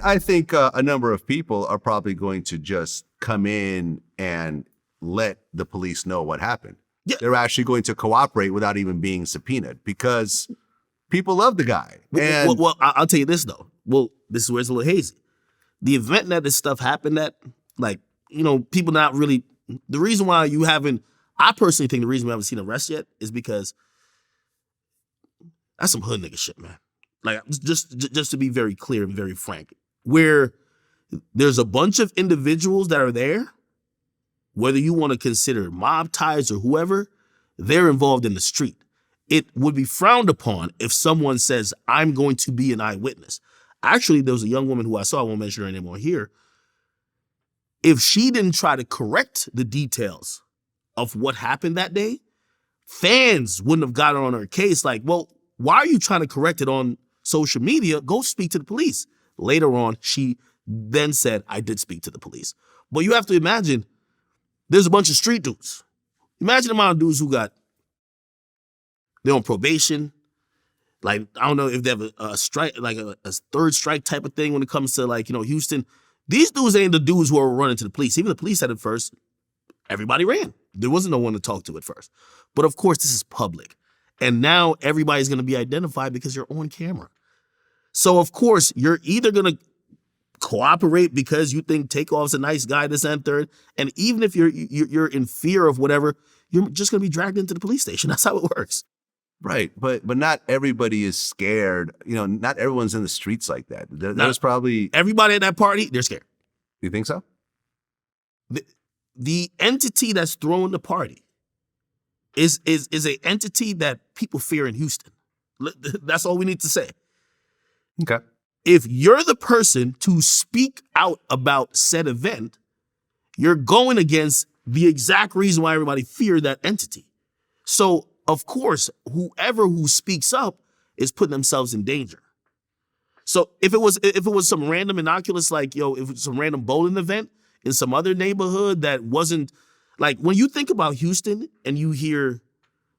I think a number of people are probably going to just come in and let the police know what happened. Yeah. They're actually going to cooperate without even being subpoenaed because people love the guy. And Well, I'll tell you this, though. Well, this is where it's a little hazy. The event that this stuff happened at, like, people not really, the reason why I personally think the reason we haven't seen arrest yet is because that's some hood nigga shit, man. Like, just to be very clear and very frank, where there's a bunch of individuals that are there, whether you want to consider mob ties or whoever, they're involved in the street. It would be frowned upon if someone says, I'm going to be an eyewitness. Actually, there was a young woman who I saw, I won't mention her name on here. If she didn't try to correct the details of what happened that day, fans wouldn't have gotten on her case like, well, why are you trying to correct it on social media? Go speak to the police. Later on, she then said, I did speak to the police. But you have to imagine, there's a bunch of street dudes. Imagine the amount of dudes who they're on probation. Like, I don't know if they have a strike, like a third strike type of thing when it comes to Houston. These dudes ain't the dudes who are running to the police. Even the police said it first. Everybody ran. There wasn't no one to talk to at first. But of course, this is public. And now everybody's going to be identified because you're on camera. So of course, you're either going to cooperate because you think Takeoff's a nice guy, this and third. And even if you're in fear of whatever, you're just going to be dragged into the police station. That's how it works. Right. But not everybody is scared. Not everyone's in the streets like that. There's probably everybody at that party, they're scared. You think so? The entity that's throwing the party is an entity that people fear in Houston. That's all we need to say. Okay. If you're the person to speak out about said event, you're going against the exact reason why everybody feared that entity. So, of course, whoever who speaks up is putting themselves in danger. So if it was some random innocuous, if it was some random bowling event in some other neighborhood that wasn't, like, when you think about Houston and you hear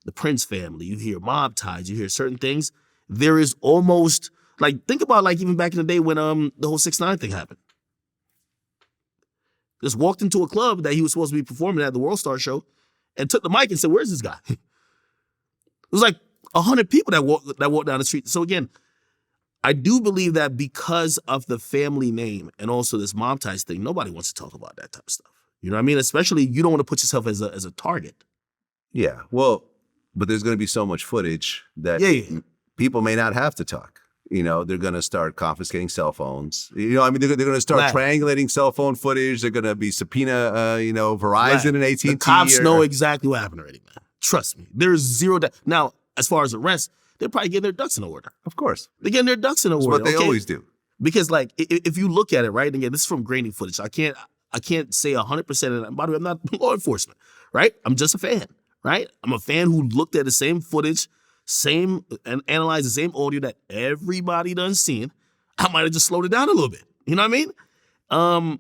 the Prince family, you hear mob ties, you hear certain things, there is almost, think about, even back in the day when the whole 6ix9ine thing happened. Just walked into a club that he was supposed to be performing at the World Star show and took the mic and said, where's this guy? It was like 100 people that walked down the street. So again, I do believe that because of the family name and also this mob ties thing, nobody wants to talk about that type of stuff. You know what I mean? Especially, you don't want to put yourself as a target. Yeah. Well, but there's going to be so much footage that people may not have to talk. They're going to start confiscating cell phones. They're going to start triangulating cell phone footage. They're going to be subpoena, Verizon and AT&T. The cops know exactly what happened already, man. Trust me. There's zero doubt. Now, as far as arrests, they're probably getting their ducks in order. Of course. They're getting their ducks in order. That's what they always do. Because, if you look at it, right, and again, this is from grainy footage. I can't say 100%. And by the way, I'm not law enforcement, right? I'm just a fan, right? I'm a fan who looked at the same footage, and analyzed the same audio that everybody done seen. I might have just slowed it down a little bit. You know what I mean?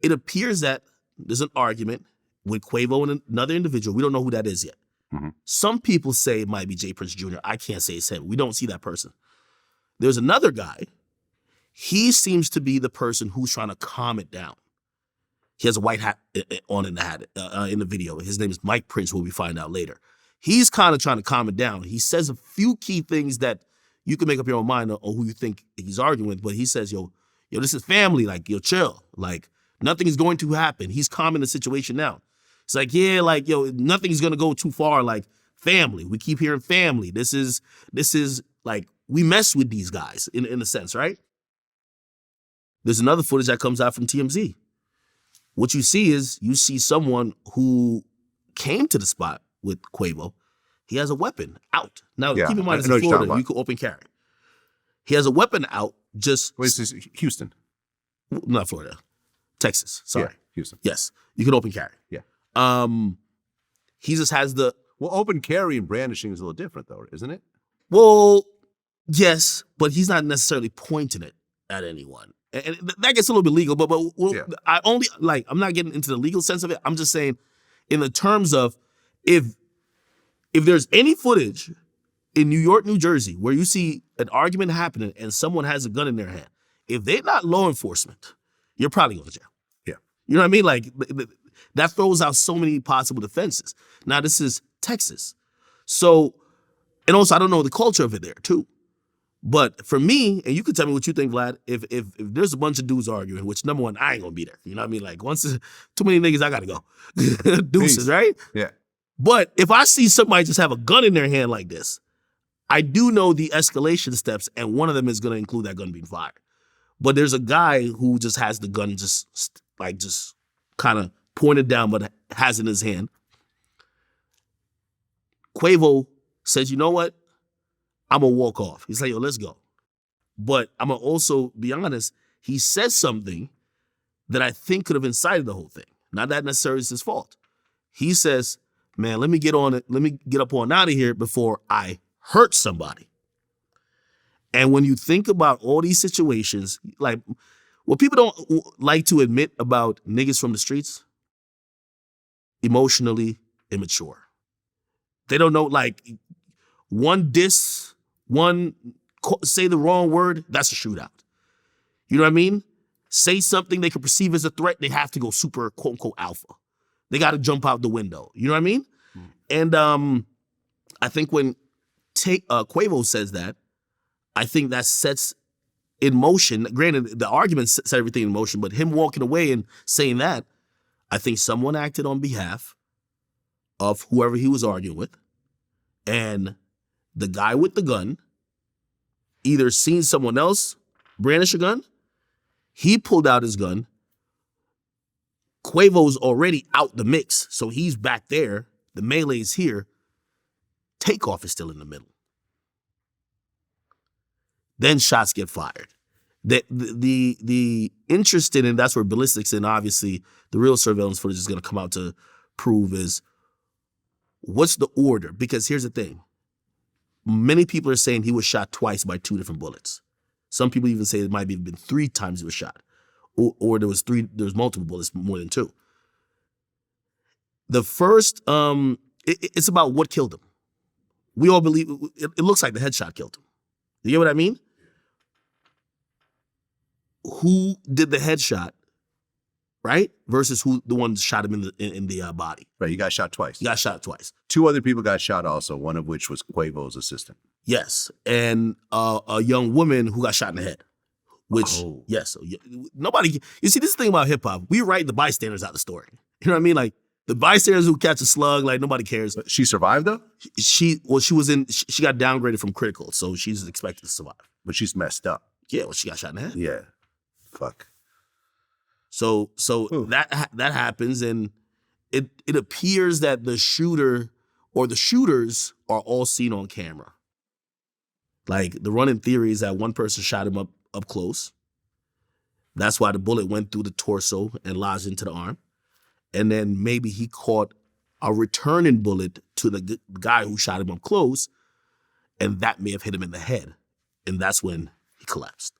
It appears that there's an argument with Quavo and another individual. We don't know who that is yet. Mm-hmm. Some people say it might be J. Prince Jr. I can't say it's him. We don't see that person. There's another guy. He seems to be the person who's trying to calm it down. He has a white hat on in the video. His name is Mike Prince, who we find out later. He's kind of trying to calm it down. He says a few key things that you can make up your own mind on who you think he's arguing with, but he says, yo, this is family. Chill. Nothing is going to happen. He's calming the situation down. It's nothing's going to go too far. Family. We keep hearing family. This is we mess with these guys in a sense, right? There's another footage that comes out from TMZ. What you see someone who came to the spot with Quavo. He has a weapon out. Now, keep in mind, it's in Florida. You could open carry. He has a weapon out. Wait, this is Houston. Not Florida. Texas. Sorry. Yeah, Houston. Yes. You can open carry. Yeah. He just has the... Well, open carry and brandishing is a little different, though, isn't it? Well, yes, but he's not necessarily pointing it at anyone. And that gets a little bit legal, but I'm not getting into the legal sense of it. I'm just saying in the terms of if there's any footage in New York, New Jersey, where you see an argument happening and someone has a gun in their hand, if they're not law enforcement, you're probably going to jail. Yeah. You know what I mean? Like, that throws out so many possible defenses. Now, this is Texas. So, and also, I don't know the culture of it there, too. But for me, and you can tell me what you think, Vlad, if there's a bunch of dudes arguing, which number one, I ain't going to be there. You know what I mean? Like, once too many niggas, I got to go. Deuces, Peace. right? Yeah. But if I see somebody just have a gun in their hand like this, I do know the escalation steps, and one of them is going to include that gun being fired. But there's a guy who just has the gun just kind of pointed down, but has it in his hand. Quavo says, you know what? I'm going to walk off. He's like, yo, let's go. But I'm going to also be honest, he says something that I think could have incited the whole thing. Not that necessarily is his fault. He says, man, let me get on it. Let me get up on out of here before I hurt somebody. And when you think about all these situations, like what people don't like to admit about niggas from the streets, emotionally immature. They don't know, like, one diss, one say the wrong word, that's a shootout. You know what I mean? Say something they could perceive as a threat, they have to go super quote unquote alpha. They got to jump out the window. You know what I mean? And I think when Quavo says that, I think that sets in motion, granted, the argument set everything in motion, but him walking away and saying that, I think someone acted on behalf of whoever he was arguing with. And the guy with the gun either seen someone else brandish a gun, he pulled out his gun, Quavo's already out the mix, so he's back there, the melee's here, Takeoff is still in the middle. Then shots get fired. The interest in, and that's where ballistics and obviously the real surveillance footage is going to come out to prove is, what's the order? Because here's the thing. Many people are saying he was shot twice by 2 different bullets. Some people even say it might have been 3 times he was shot. Or there was multiple bullets, more than 2. The first, it's about what killed him. We all believe, it looks like the headshot killed him. You get what I mean? Who did the headshot, right? Versus who the one shot him in the body. Right, he got shot twice. He got shot twice. 2 other people got shot also, one of which was Quavo's assistant. Yes, and a young woman who got shot in the head. Which, yes, nobody, you see, this is the thing about hip hop. We write the bystanders out of the story. You know what I mean? Like, the bystanders who catch a slug, like, nobody cares. But she survived though? She got downgraded from critical, so she's expected to survive. But she's messed up. Yeah, well, she got shot in the head. Yeah. Fuck. So that happens, and it appears that the shooter or the shooters are all seen on camera. Like, the running theory is that one person shot him up close. That's why the bullet went through the torso and lodged into the arm. And then maybe he caught a returning bullet to the guy who shot him up close, and that may have hit him in the head. And that's when he collapsed.